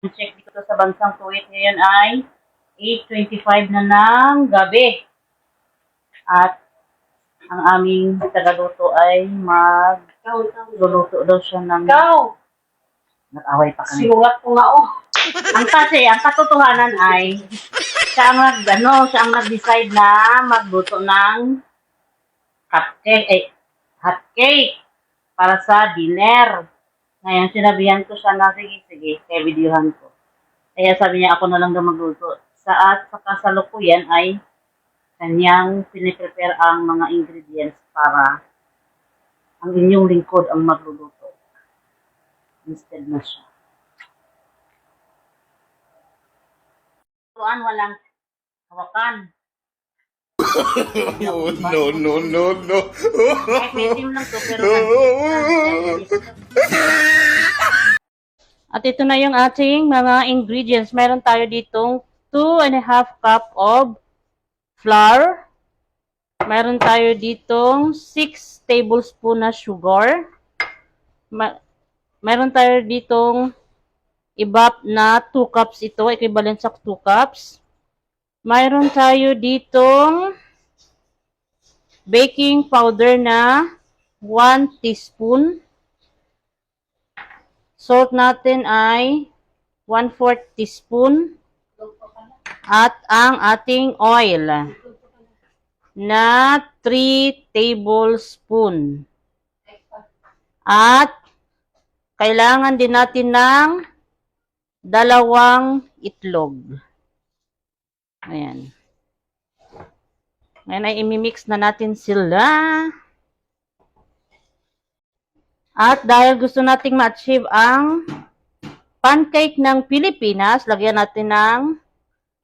Check dito sa bansang Kuwait ngayon ay 8:25 na ng gabi. At ang aming tagaluto ay magluluto daw siya ng... Ikaw! Nag-away pa kami. Sinulat ko nga oh. Ang katotohanan ay siya ang nag-decide na magluto ng hot cake para sa dinner. Ngayon, sinabihan ko siya na, sige, kaya videohan ko. Kaya sabi niya, ako na lang daw magluto. Sa kasalukuyan ay kanyang piniprepare ang mga ingredients para ang inyong lingkod ang magluluto. Instead na siya. Tuan, walang hawakan. Oh, no. Kahit may team lang to, pero at ito na yung ating mga ingredients. Meron tayo ditong 2.5 cup of flour. Meron tayo ditong 6 tablespoon na sugar. Meron tayo ditong ibap na 2 cups ito, equivalent sa 2 cups. Mayroon tayo ditong baking powder na 1 teaspoon. Salt natin ay 1/4 teaspoon. At ang ating oil na 3 tablespoon. At kailangan din natin ng 2 itlog. Ayan. Ngayon ay imimix na natin sila. At dahil gusto nating ma-achieve ang pancake ng Pilipinas, lagyan natin ng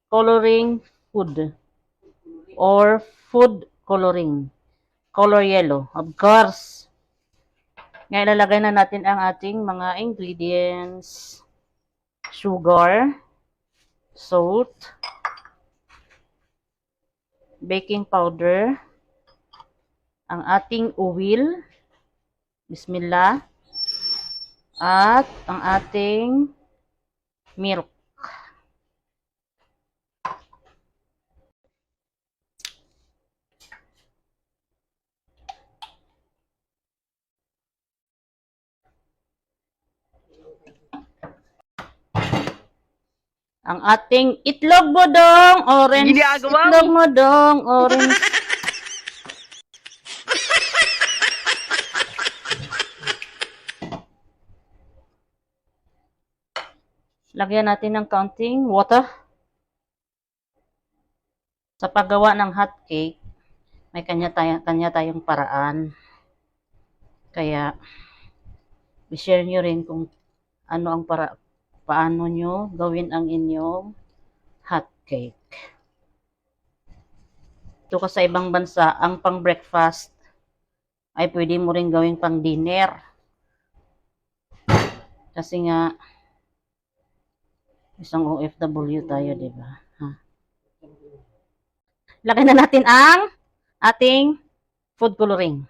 coloring food or food coloring. Color yellow, of course. Ngayon lalagay na natin ang ating mga ingredients. Sugar, salt, baking powder, ang ating oil, bismillah, at ang ating milk. Ang ating itlog mo dong, orange. Itlog mo dong, orange. Lagyan natin ng counting water. Sa paggawa ng hot cake, may kanya tayong paraan. Kaya, i-share nyo rin kung ano ang paano nyo gawin ang inyong hot cake. Ito ka sa ibang bansa, ang pang breakfast ay pwede mo rin gawing pang dinner. Kasi nga, isang OFW tayo, di ba? Lagay na natin ang ating food coloring.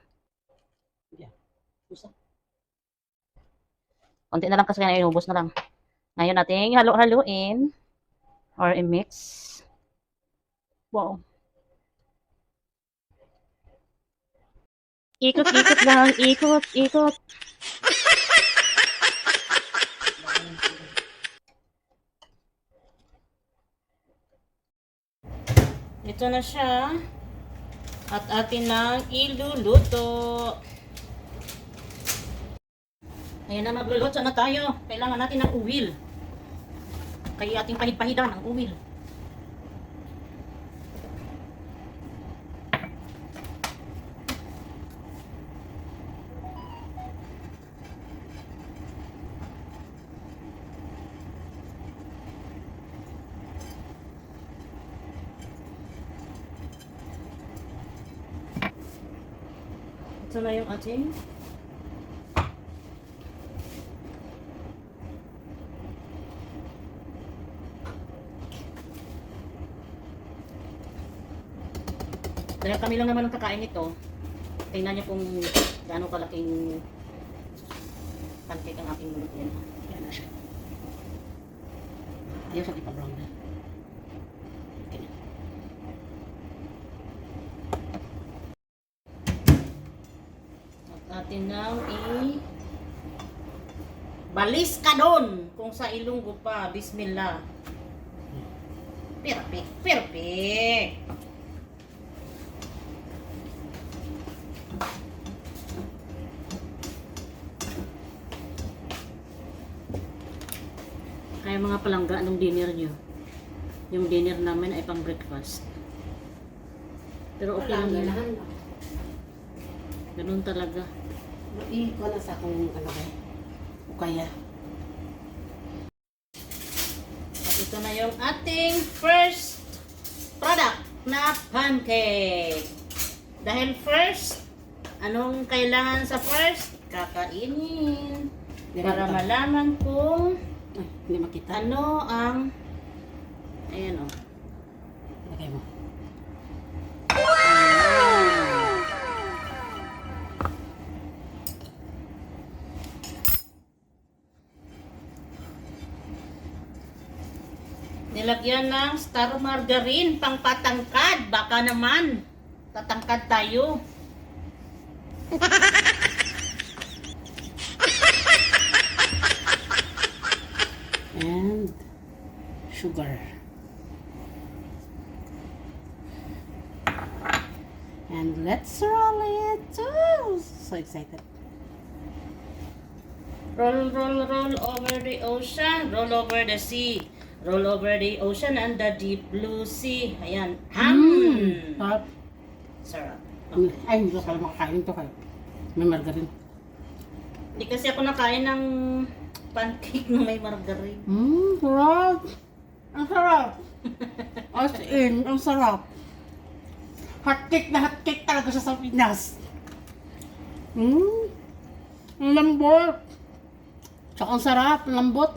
Konti na lang kasi kaya inubos na lang. Ngayon natin halo-haloin or i-mix. Wow. Ikot-ikot lang, ikot. Ito na siya. At atin nang iluluto. Ayan na, magluluto na tayo. Kailangan natin ng uwil. Kaya ating pahid-pahidan ng uwil. Ito na yung ating dahil kami lang naman ang kakain nito. Tingnan niyo kung gaano kalaking pancake ang aking lulutuin. Yan na siya. Ayaw sa ipa-brown na. Okay na. At atin nang balis ka doon kung sa Ilonggo pa. Bismillah. Perfect, perfect. Kaya mga palangga nung dinner nyo. Yung dinner namin ay pang breakfast. Pero okay lang yun. Ganahan. Ganun talaga. Ko na sa akong ano kay. Ukaya. At ito na yung ating first product na pancake. Dahil first, anong kailangan sa first? Kakainin. Para malaman kung Ay, hindi makita. ano ang ayan o. Lagay mo. Nilagyan ng star margarine pang patangkad. Baka naman tatangkad tayo. And sugar. And let's roll it. Oh, so excited. Roll, roll, roll over the ocean. Roll over the sea. Roll over the ocean and the deep blue sea. Ayan. Sarap. Sarap. Ay, hindi ko pala makakain to kayo. May margarine. Hindi kasi ako nakain ng pancake na may margarine. Sarap. Ang sarap. As in, ang sarap. Hotcake na hotcake talaga siya sa Pinas. Ang lambot. Tsaka ang sarap, ang lambot.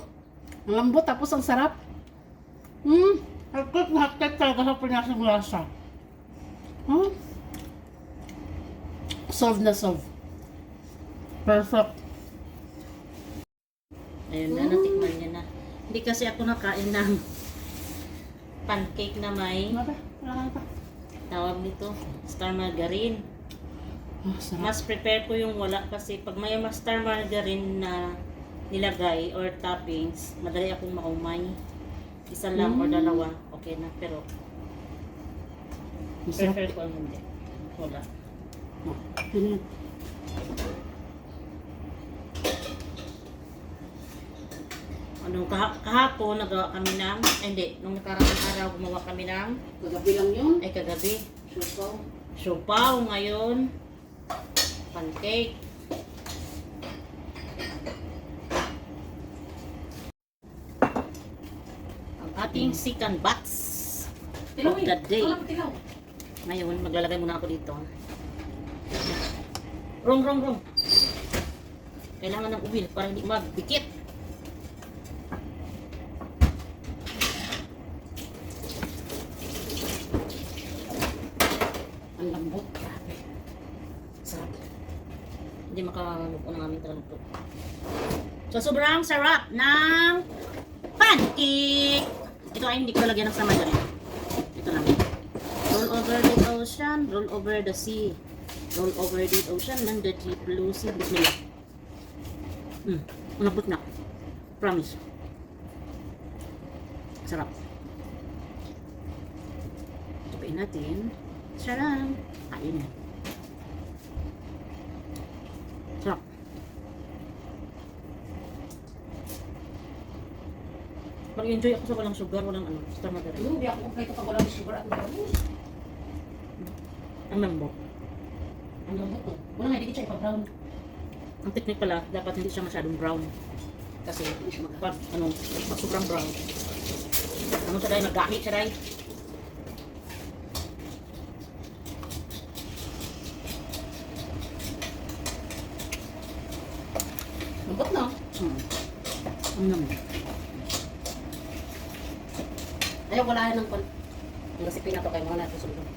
Ang lambot tapos ang sarap. Hotcake na hotcake talaga sa Pinas yung lasa. Solve na solve. Perfect. Ayun na, natikman niya na. Hindi kasi ako nakain ng pancake na may Ano ba? Wala pa. tawag nito, star margarine. Sarap. Mas prepare ko yung wala kasi pag may mas star margarine na nilagay or toppings, madali akong maumay. Isa lang or dalawa, okay na. Pero Masarap. prefer ko ang hindi. Wala. Yun yun. Anong kahapon nagawa kami ng, hindi, nung nakaraang araw gumawa kami ng, Kagabi lang yun. ay kagabi, Supaw. siopaw ngayon, pancake. Ang ating second batch of the day. Tilaw. Ngayon, maglalagay muna ako dito. Rong, rong, rong. Kailangan ng uwil para hindi magdikit. Ang lambot. Grabe. Sarap. Hindi makalupo ng aming traluto. So, sobrang sarap ng pancake. Ito ay hindi ko lalagyan ng sama dyan. Ito lang. Roll over the ocean, roll over the sea. Roll over the ocean and the deep blue sea. Bismillah. Malambot na. Promise. Sarap. Tupain natin. Sarap. Kain. Sarap. Mag-enjoy ako sa walang sugar, walang ano, star margarine. Hindi ako kompleto pag walang sugar at margarine. Ang lambot. Ang lambot to. Wala nga, hindi siya ipa-brown. Ang technique pala, dapat hindi siya masyadong brown. Kasi, pag, ano, pag sobrang brown, ano siya dahil, nag-gamit siya dahil. Lambot na. Ang lambot. Ayaw, wala yan ng pan. Ang recipe na to kayo mga natin sunod.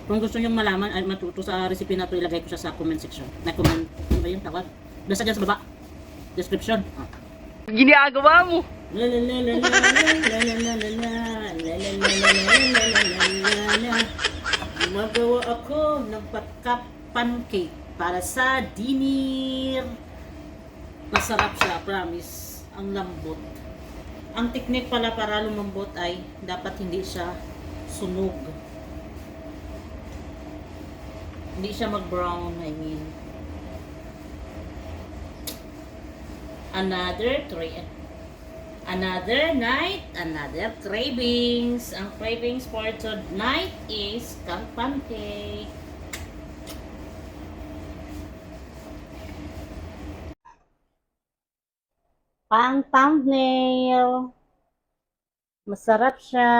Kung gusto nyo malaman at matuto sa recipe na to, ilagay ko siya sa comment section. Na comment, ano ba yung tawag? Nasa dyan sa baba. Description. Ginagawa mo. La la la la la la la la la la la la la la la la. Gumagawa ako ng pancake para sa dinner. Masarap siya, promise. Ang lambot. Ang technique pala para lumambot ay dapat hindi siya sunog. Hindi siya mag-brown, I mean. Another night, another cravings. Ang cravings for tonight is pancake. Pang thumbnail. Masarap siya.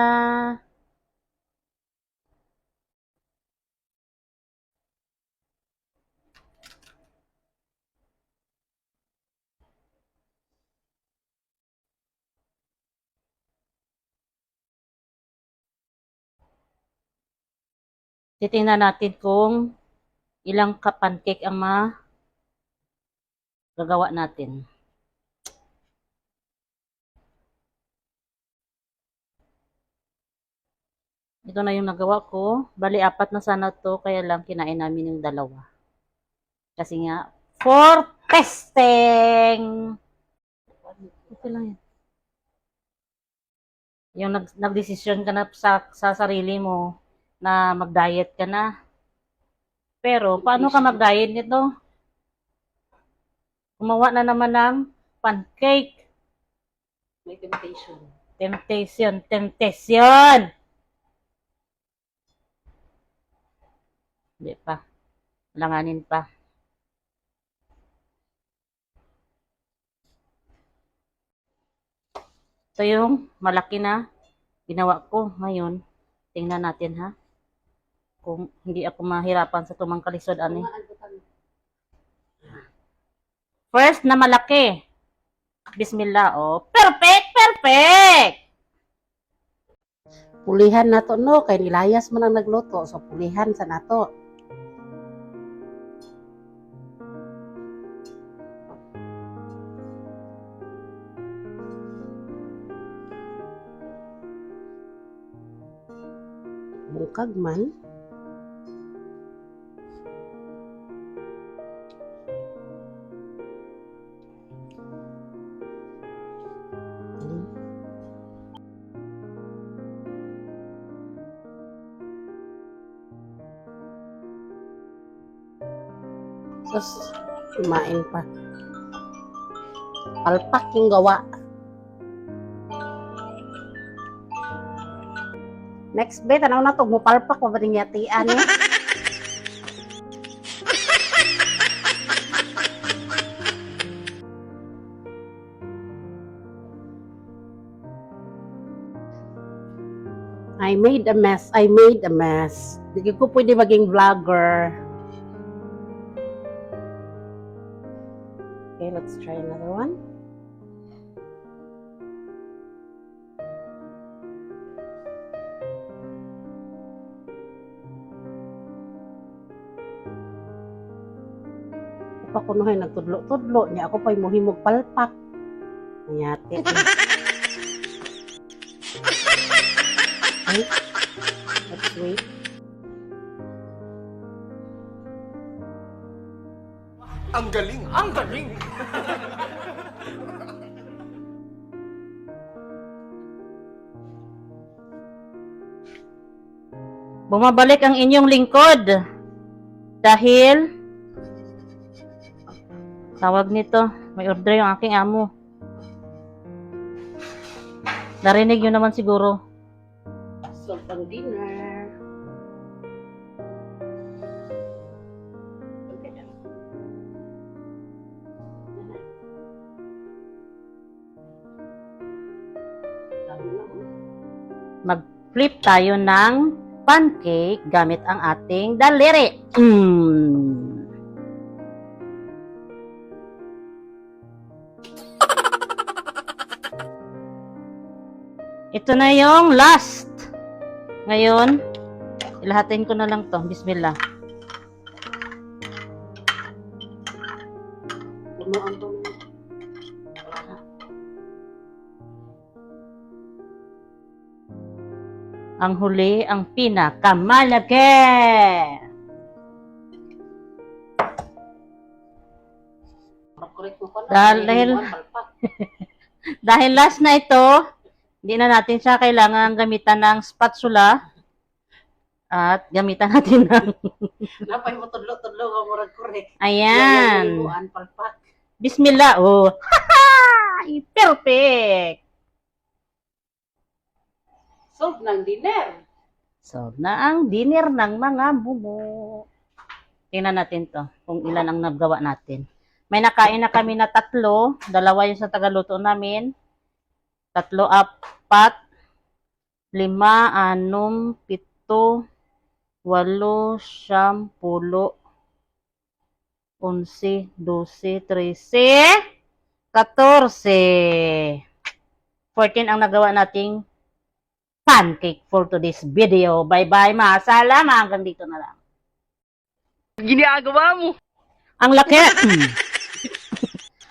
Titingnan natin kung ilang cup pancake ang magagawa natin. Ito na yung nagawa ko. Bali, 4 na sana to, kaya lang kinain namin yung 2. Kasi nga, for testing! Okay lang yan. Yung nagdesisyon ka na sa sarili mo na mag-diet ka na. Pero, paano ka mag-diet nito? Gumawa na naman ng pancake. May temptation. Temptation! Hindi pa. Langanin pa. Ito yung malaki na ginawa ko ngayon. Tingnan natin ha. Kung hindi ako mahirapan sa tumang kalisod ani. First na malaki. Bismillah. Oh, perfect, perfect. Pulihan na to no, kay nilayas man ang nagluto. So pulihan sa nato. Bungkag man. Sus, kumain pa. Palpak yung gawa. Next bet, ano na to? Mupalpak pa ba rin yatian eh? I made a mess. Hindi ko pwede maging vlogger. Okay, let's try another one. Ako kunuhay nagtudlo-tudlo niya ako pa'y muhimog palpak. Ngayate. Okay, let's wait. Ang galing! Ang galing! Bumabalik ang inyong lingkod. Dahil tawag nito, may order yung aking amo. Narinig nyo naman siguro. So, pang dinner. Mag-flip tayo ng pancake gamit ang ating daliri. Ito na yung last. Ngayon, ilahatin ko na lang to. Bismillah. Ang huli, ang pinakamalaki. Dahil last na ito, hindi na natin siya kailangan gamitan ng spatula. At gamitan natin ng... Napay mo tudlo-tudlo nga murag korek. Ayan. Palpak. Bismillah. Oh. Perfect. Solve ng dinner. So, na ang dinner ng mga bumo. Tingnan natin to, kung ilan ang nagawa natin. May nakain na kami na 3, 2 yung sa tagaluto namin, 3, 4, 5, 6, 7, 8, 8, 9, 10, 11, 12, 13, 14. 14 ang nagawa nating pancake for today's video. Bye-bye, masalama. Hanggang dito na lang. Ginagawa mo! Ang laki.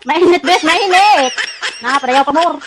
Mainit, bes. Mainit. Napareho pa more.